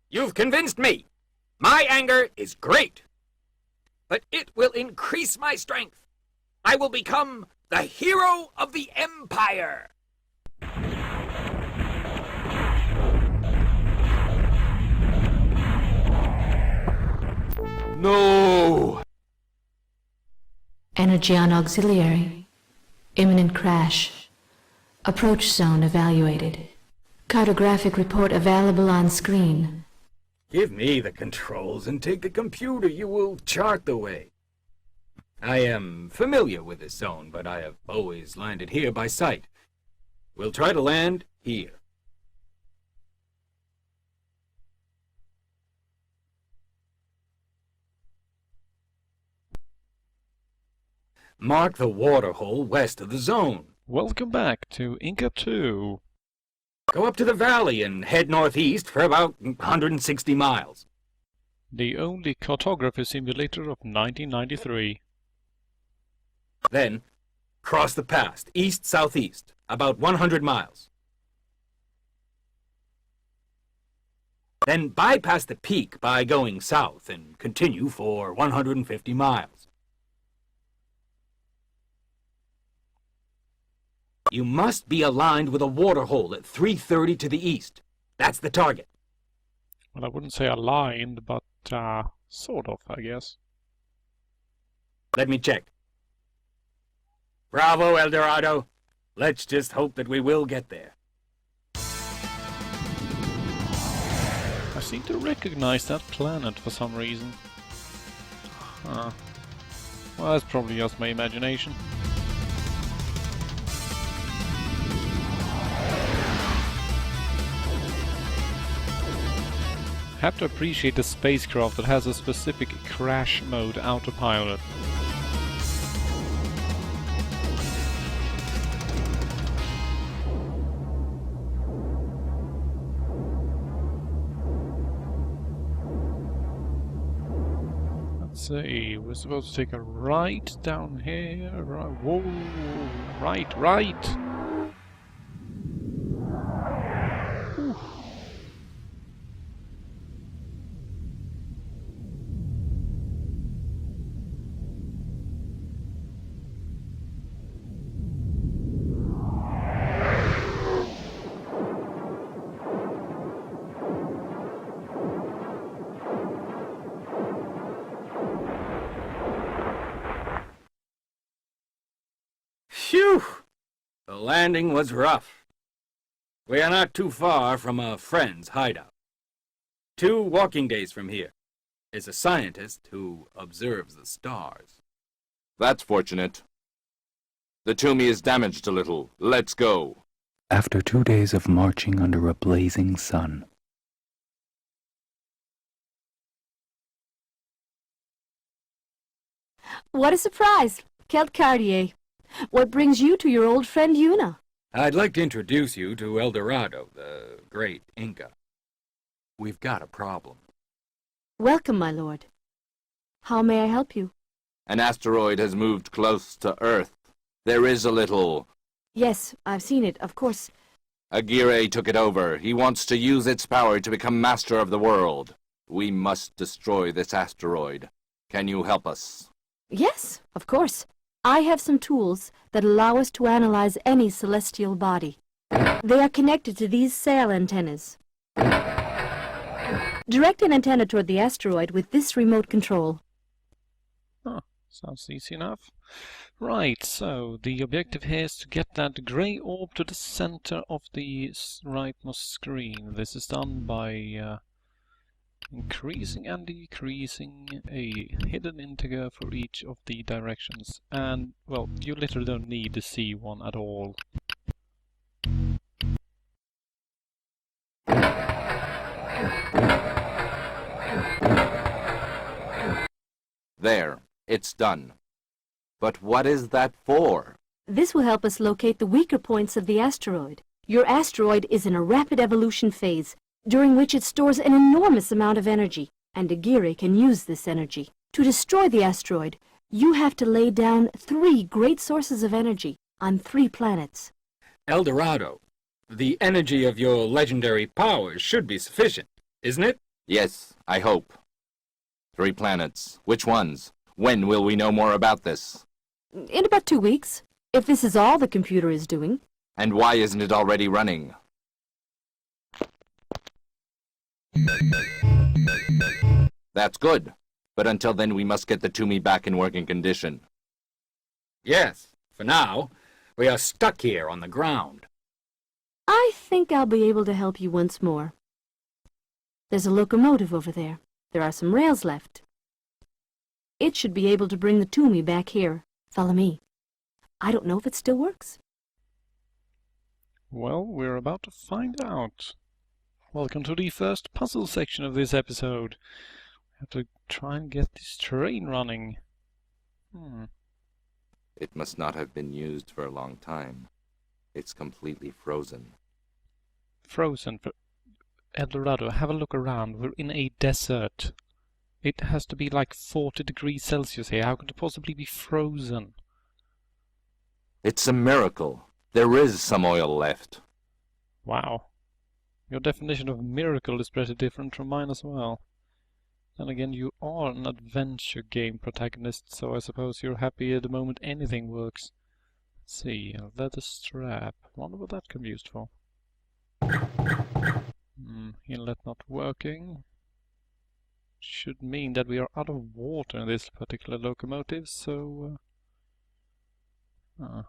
You've convinced me. My anger is great. But it will increase my strength. I will become the hero of the Empire. No! Energy on auxiliary. Imminent crash. Approach zone evaluated. Cartographic report available on screen. Give me the controls and take the computer. You will chart the way. I am familiar with this zone, but I have always landed here by sight. We'll try to land here. Mark the waterhole west of the zone. Welcome back to INCA II. Go up to the valley and head northeast for about 160 miles. The only cartography simulator of 1993. Then, cross the pass, east-southeast, about 100 miles. Then bypass the peak by going south and continue for 150 miles. You must be aligned with a waterhole at 330 to the east. That's the target. Well, I wouldn't say aligned, but sort of, I guess. Let me check. Bravo, El Dorado. Let's just hope that we will get there. I seem to recognize that planet for some reason. Huh. Well, that's probably just my imagination. Have to appreciate a spacecraft that has a specific crash mode autopilot. Let's see, we're supposed to take a right down here. Whoa, right. Phew! The landing was rough. We are not too far from a friend's hideout. 2 walking days from here is a scientist who observes the stars. That's fortunate. The Toomey is damaged a little. Let's go. After 2 days of marching under a blazing sun. What a surprise! Quel Cartier. What brings you to your old friend Yuna? I'd like to introduce you to El Dorado, the Great Inca. We've got a problem. Welcome, my lord. How may I help you? An asteroid has moved close to Earth. There is a little... Yes, I've seen it, of course. Aguirre took it over. He wants to use its power to become master of the world. We must destroy this asteroid. Can you help us? Yes, of course. I have some tools that allow us to analyze any celestial body. They are connected to these sail antennas. Direct an antenna toward the asteroid with this remote control. Oh, sounds easy enough. Right, so the objective here is to get that grey orb to the center of the rightmost screen. This is done by increasing and decreasing a hidden integer for each of the directions. And, well, you literally don't need to see one at all. There. It's done. But what is that for? This will help us locate the weaker points of the asteroid. Your asteroid is in a rapid evolution phase, during which it stores an enormous amount of energy, and Aguirre can use this energy. To destroy the asteroid, you have to lay down 3 great sources of energy on 3 planets. El Dorado, the energy of your legendary powers should be sufficient, isn't it? Yes, I hope. 3 planets. Which ones? When will we know more about this? In about 2 weeks, if this is all the computer is doing. And why isn't it already running? That's good. But until then we must get the Toomey back in working condition. Yes, for now, we are stuck here on the ground. I think I'll be able to help you once more. There's a locomotive over there. There are some rails left. It should be able to bring the Toomey back here. Follow me. I don't know if it still works. Well, we're about to find out. Welcome to the first puzzle section of this episode. We have to try and get this train running. It must not have been used for a long time. It's completely frozen. Frozen. El Dorado, have a look around. We're in a desert. It has to be like 40 degrees Celsius here. How could it possibly be frozen? It's a miracle. There is some oil left. Wow. Your definition of miracle is pretty different from mine as well. Then again, you are an adventure game protagonist, so I suppose you're happy at the moment anything works. Let's see, a leather strap. Wonder what that can be used for. Inlet not working. Should mean that we are out of water in this particular locomotive, so... well,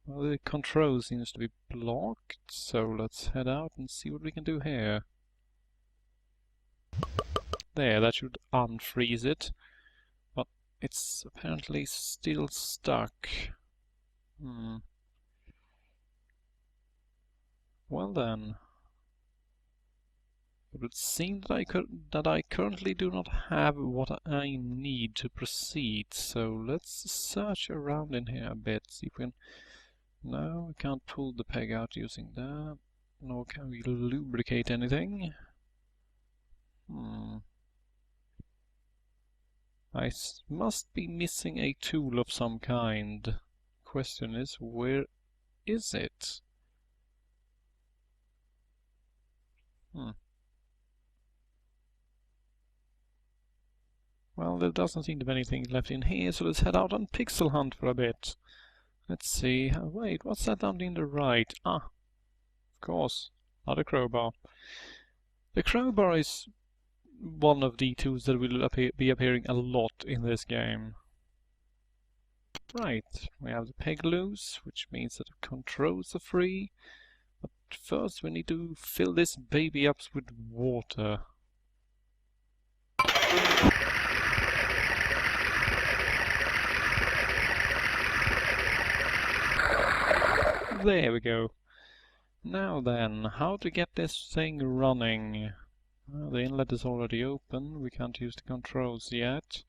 the control seems to be blocked, so let's head out and see what we can do here. There, that should unfreeze it, but it's apparently still stuck. Well then. It would seem that I currently do not have what I need to proceed, so let's search around in here a bit, see if we can... No, we can't pull the peg out using that, nor can we lubricate anything. I must be missing a tool of some kind. Question is, where is it? Well, there doesn't seem to be anything left in here, so let's head out on pixel hunt for a bit. Let's see. Wait, what's that down in the right? Ah, of course, not a crowbar. The crowbar is one of the tools that will be appearing a lot in this game. Right, we have the peg loose, which means that the controls are free. But first we need to fill this baby up with water. There we go. Now then, how to get this thing running? Well, the inlet is already open, we can't use the controls yet.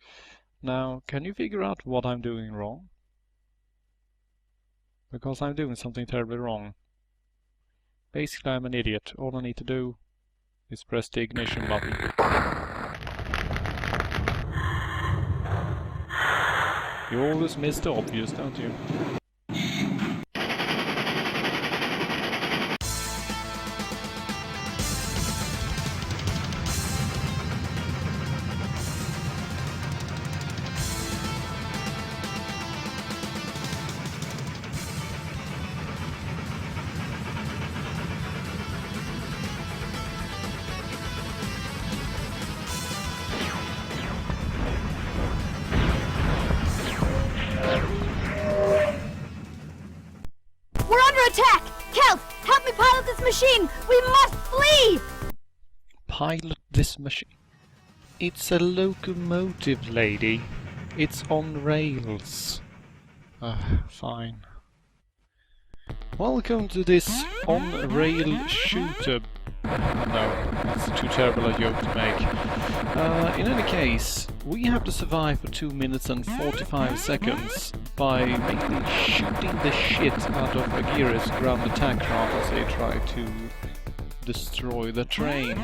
Now, can you figure out what I'm doing wrong? Because I'm doing something terribly wrong. Basically, I'm an idiot. All I need to do is press the ignition button. You always miss the obvious, don't you? Attack! Kelp, help me pilot this machine! We must flee! Pilot this machine? It's a locomotive, lady. It's on rails. Fine. Welcome to this on-rail shooter. No, it's too terrible a joke to make. In any case, we have to survive for 2 minutes and 45 seconds by mainly shooting the shit out of Agira's ground attack craft as they try to destroy the train.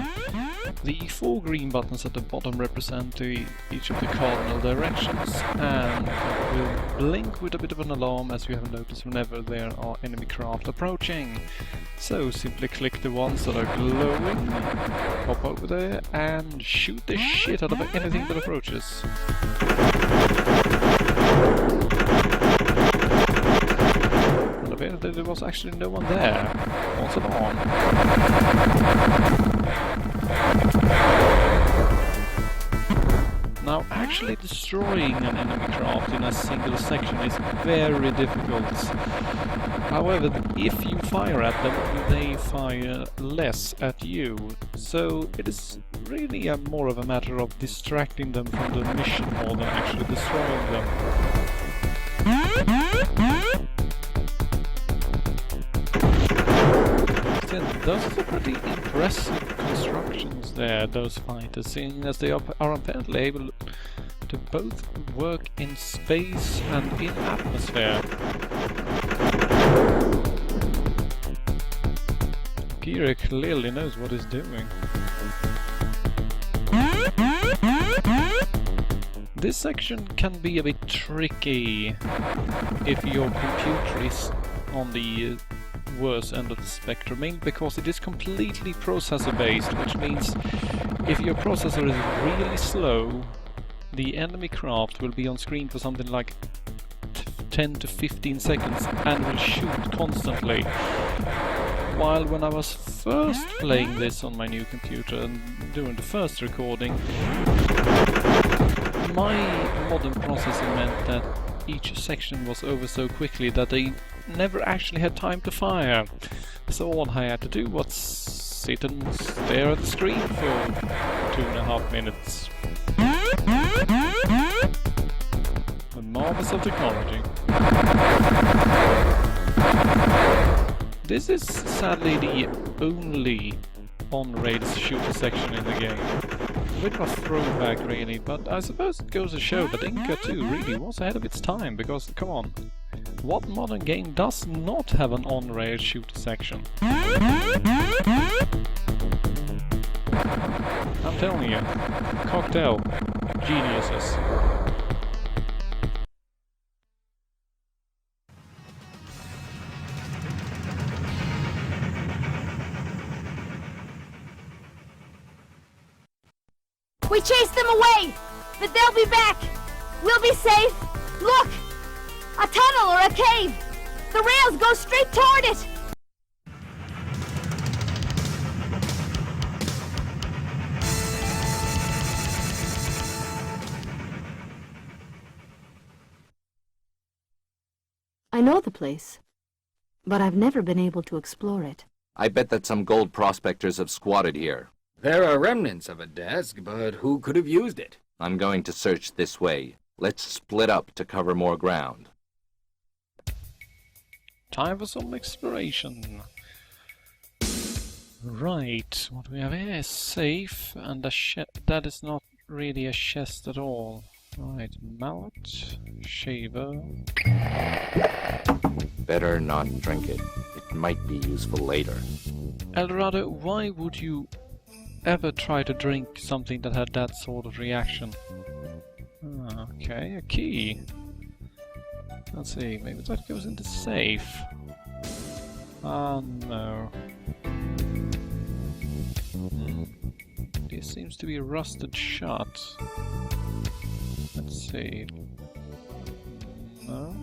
The 4 green buttons at the bottom represent each of the cardinal directions and will blink with a bit of an alarm, as you have noticed whenever there are enemy craft approaching. So simply click the ones that are glowing, hop over there and shoot the shit out of anything that approaches. And apparently there was actually no one there. What's it on? Now, actually destroying an enemy craft in a single section is very difficult. However, if you fire at them, they fire less at you. So it is really more of a matter of distracting them from the mission more than actually destroying them. Still, those are pretty impressive constructions there, those fighters, seeing as they are apparently able to both work in space and in atmosphere. Kira clearly knows what he's doing. This section can be a bit tricky if your computer is on the worse end of the spectrum, mainly because it is completely processor based, which means if your processor is really slow, the enemy craft will be on screen for something like 10 to 15 seconds and will shoot constantly. While when I was first playing this on my new computer and doing the first recording, my modern processor meant that each section was over so quickly that they never actually had time to fire. So all I had to do was sit and stare at the screen for 2.5 minutes. The marvels of technology. This is sadly the only on-rails shooter section in the game. A bit of a throwback really, but I suppose it goes to show that INCA II really was ahead of its time, because come on, what modern game does not have an on-rail shooter section? I'm telling you, cocktail, geniuses. We chased them away, but they'll be back. We'll be safe. Look! A tunnel or a cave. The rails go straight toward it. I know the place, but I've never been able to explore it. I bet that some gold prospectors have squatted here. There are remnants of a desk, but who could have used it? I'm going to search this way. Let's split up to cover more ground. Time for some exploration. Right, what we have here is safe, and a that is not really a chest at all. Right, mallet, shaver. Better not drink it. It might be useful later. Dorado, why would you ever try to drink something that had that sort of reaction? Okay, a key. Let's see, maybe that goes into safe. Ah, no. This seems to be rusted shut. Let's see. No.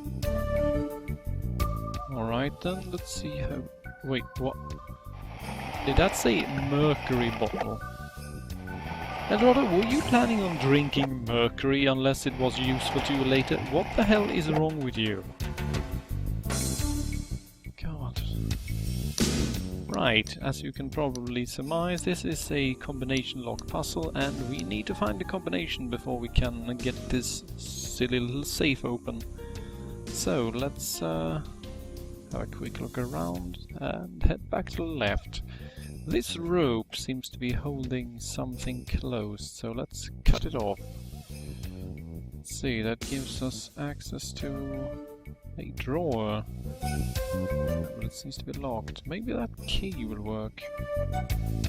Alright then, let's see how... Wait, what? Did that say mercury bottle? Dorado, were you planning on drinking mercury unless it was useful to you later? What the hell is wrong with you? God. Right, as you can probably surmise, this is a combination lock puzzle, and we need to find the combination before we can get this silly little safe open. So, let's have a quick look around and head back to the left. This rope seems to be holding something closed, so let's cut it off. Let's see, that gives us access to A drawer. But it seems to be locked. Maybe that key will work.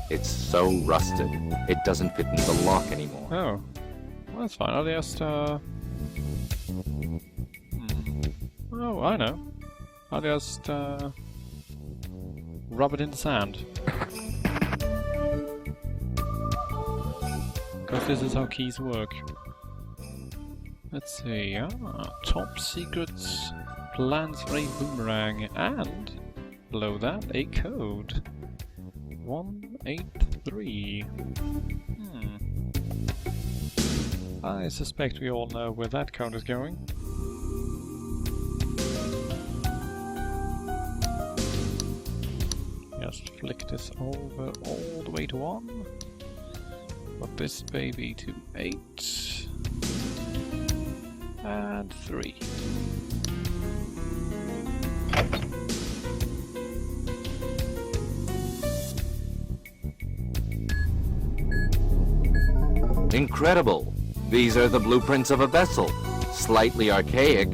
It's so rusted, it doesn't fit in the lock anymore. Oh. Well, that's fine. I'll just, Oh, I know. I'll just, rub it in the sand. Because this is how keys work. Let's see, top secrets, plans for a boomerang, and below that, a code. 183. I suspect we all know where that code is going. Just flick this over all the way to 1. Put this baby to 8. And 3. Incredible! These are the blueprints of a vessel. Slightly archaic.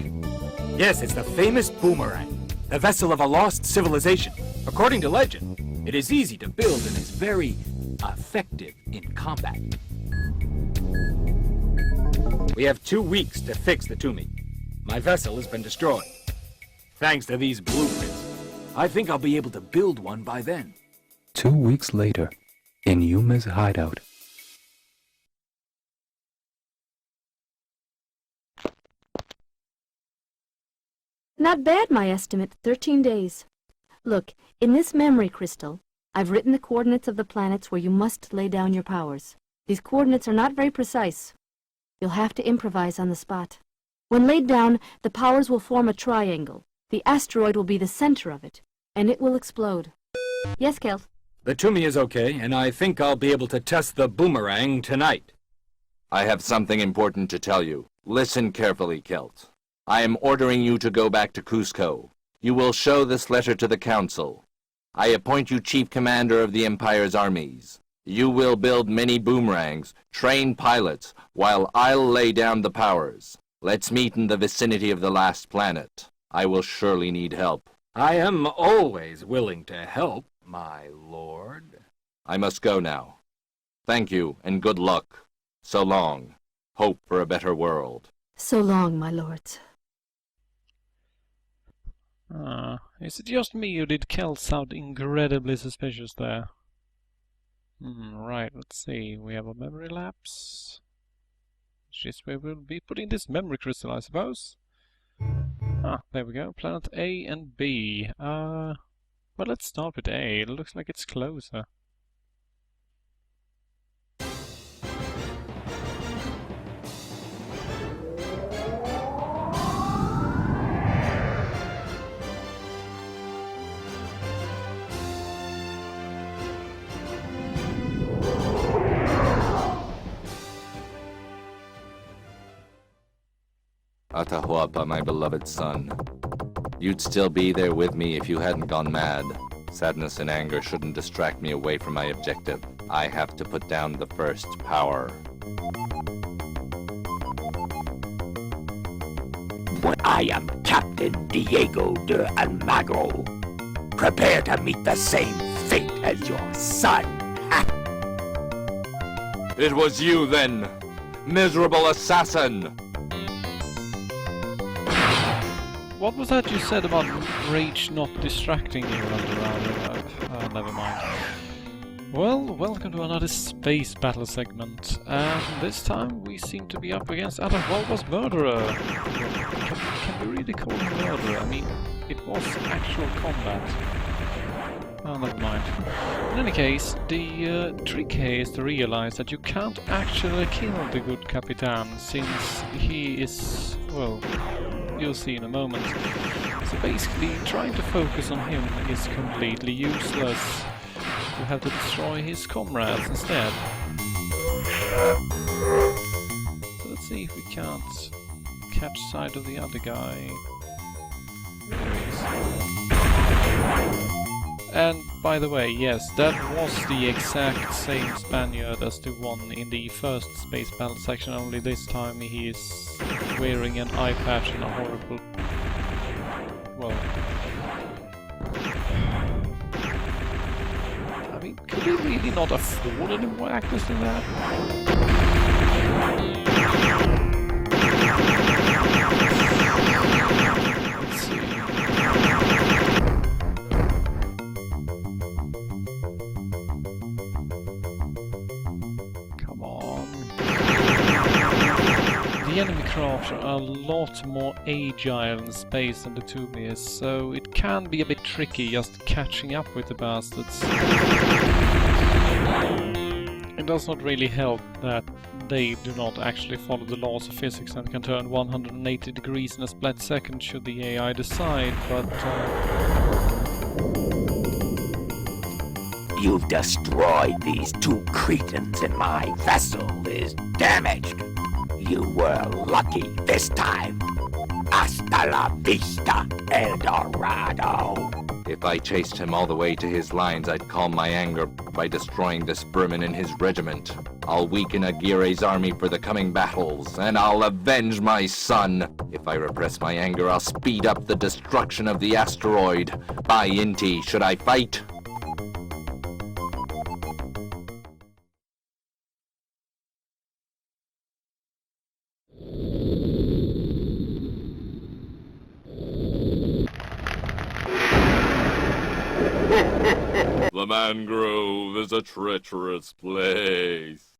Yes, it's the famous boomerang, the vessel of a lost civilization. According to legend, it is easy to build and is very effective in combat. We have 2 weeks to fix the Tumi. My vessel has been destroyed. Thanks to these blueprints, I think I'll be able to build one by then. 2 weeks later, in Yuma's hideout. Not bad, my estimate. 13 days. Look, in this memory crystal, I've written the coordinates of the planets where you must lay down your powers. These coordinates are not very precise. You'll have to improvise on the spot. When laid down, the powers will form a triangle. The asteroid will be the center of it, and it will explode. Yes, Kelt? The Tumi is okay, and I think I'll be able to test the boomerang tonight. I have something important to tell you. Listen carefully, Kelt. I am ordering you to go back to Cusco. You will show this letter to the Council. I appoint you Chief Commander of the Empire's armies. You will build many boomerangs, train pilots, while I'll lay down the powers. Let's meet in the vicinity of the last planet. I will surely need help. I am always willing to help, my lord. I must go now. Thank you, and good luck. So long. Hope for a better world. So long, my lords. Is it just me or did Kelt sound incredibly suspicious there? Right, let's see. We have a memory lapse. Which is where we'll be putting this memory crystal, I suppose. There we go. Planet A and B. Well, let's start with A. It looks like it's closer. Atahualpa, my beloved son. You'd still be there with me if you hadn't gone mad. Sadness and anger shouldn't distract me away from my objective. I have to put down the first power. But I am Captain Diego de Almagro. Prepare to meet the same fate as your son. It was you, then! Miserable assassin! What was that you said about rage not distracting you? Never mind. Well, welcome to another space battle segment. And this time we seem to be up against Atahualpa's murderer. Can we really call him murderer? I mean, it was actual combat. Oh, never mind. In any case, the trick here is to realize that you can't actually kill the good Capitan, since he is, well, you'll see in a moment. So basically, trying to focus on him is completely useless. You have to destroy his comrades instead. So let's see if we can't catch sight of the other guy. There he is. And by the way, yes, that was the exact same Spaniard as the one in the first space battle section, only this time he is wearing an eye patch and a horrible well... I mean, could we really not afford any more actors than that? Let's see. Come on. The enemy craft are a lot more agile in space than the Tomb is, so it can be a bit tricky just catching up with the bastards. It does not really help that they do not actually follow the laws of physics and can turn 180 degrees in a split second should the AI decide, but... You've destroyed these 2 cretins and my vessel is damaged. You were lucky this time. Hasta la vista, El Dorado. If I chased him all the way to his lines, I'd calm my anger by destroying the spearmen in his regiment. I'll weaken Aguirre's army for the coming battles, and I'll avenge my son. If I repress my anger, I'll speed up the destruction of the asteroid. By Inti, should I fight? The mangrove is a treacherous place.